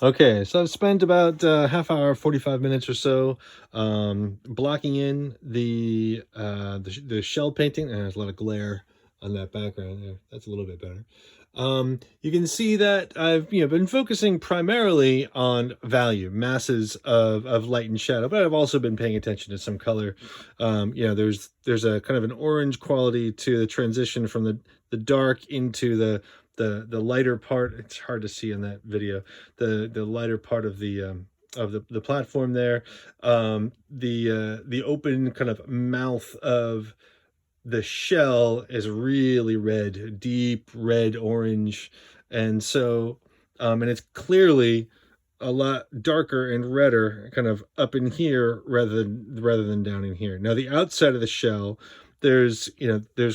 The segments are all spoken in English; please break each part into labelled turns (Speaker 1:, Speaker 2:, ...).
Speaker 1: Okay, so I've spent about half hour, 45 minutes or so blocking in the shell painting, and there's a lot of glare on that background there. That's a little bit better. You can see that I've been focusing primarily on value, masses of light and shadow, but I've also been paying attention to some color. There's a kind of an orange quality to the transition from the dark into the lighter part. It's hard to see in that video. The lighter part of the platform there. The open kind of mouth of the shell is really red, deep red orange, and so and it's clearly a lot darker and redder kind of up in here rather than down in here. Now the outside of the shell, there's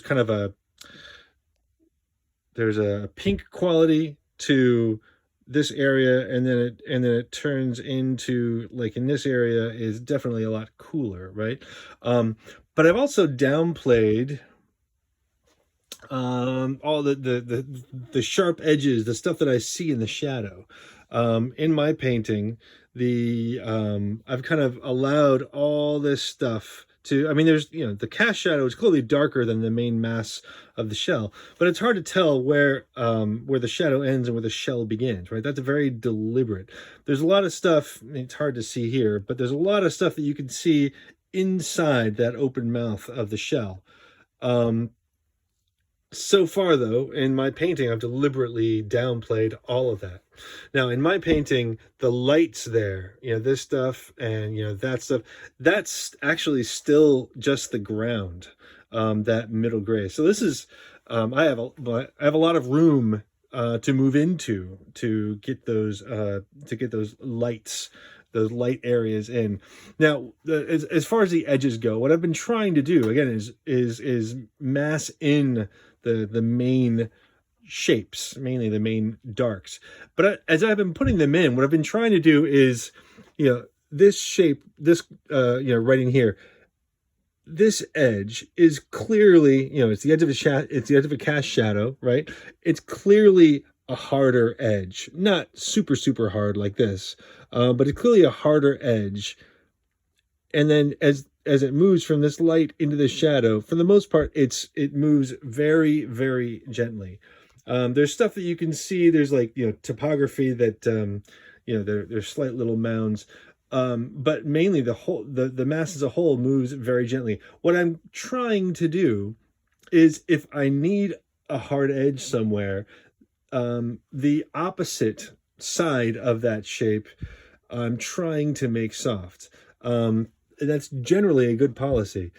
Speaker 1: kind of a pink quality to this area, and then it turns into, like, in this area is definitely a lot cooler, right? But I've also downplayed all the sharp edges, the stuff that I see in the shadow. In my painting, the I've kind of allowed all this stuff to, I mean, there's, the cast shadow is clearly darker than the main mass of the shell, but it's hard to tell where the shadow ends and where the shell begins, right? That's very deliberate. There's a lot of stuff, it's hard to see here, but there's a lot of stuff that you can see inside that open mouth of the shell. Um, so far, though, in my painting, I've deliberately downplayed all of that. Now, in my painting, the lights there, this stuff and, that stuff, that's actually still just the ground, that middle gray. So this is, I have a lot of room to move into to get those lights, those light areas in. Now, as far as the edges go, what I've been trying to do again is mass in the main shapes, mainly the main darks. But as I've been putting them in, what I've been trying to do is, this shape, this right in here, this edge is clearly, it's the edge of it's the edge of a cast shadow, right? It's clearly a harder edge, not super super hard like this, but it's clearly a harder edge. And then as it moves from this light into the shadow, for the most part, it moves very very gently. There's stuff that you can see. There's, like, topography that there's slight little mounds, but mainly the mass as a whole moves very gently. What I'm trying to do is, if I need a hard edge somewhere, the opposite side of that shape I'm trying to make soft. And that's generally a good policy.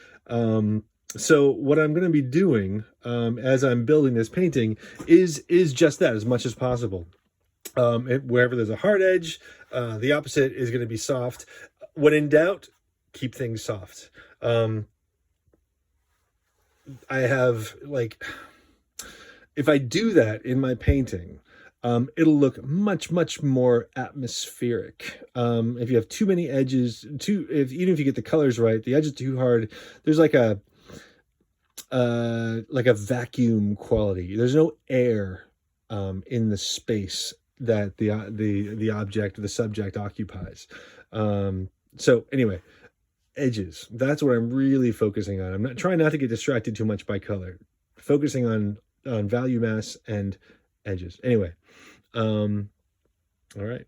Speaker 1: So what I'm going to be doing, as I'm building this painting, is just that, as much as possible. Wherever there's a hard edge, the opposite is going to be soft. When in doubt, keep things soft. I have, like, if I do that in my painting, it'll look much much more atmospheric. If you have too many edges, even if you get the colors right, the edge is too hard. There's like a vacuum quality. There's no air in the space that the object, the subject, occupies. So anyway, edges. That's what I'm really focusing on. I'm not trying not to get distracted too much by color. Focusing on value, mass, and edges. Anyway, all right.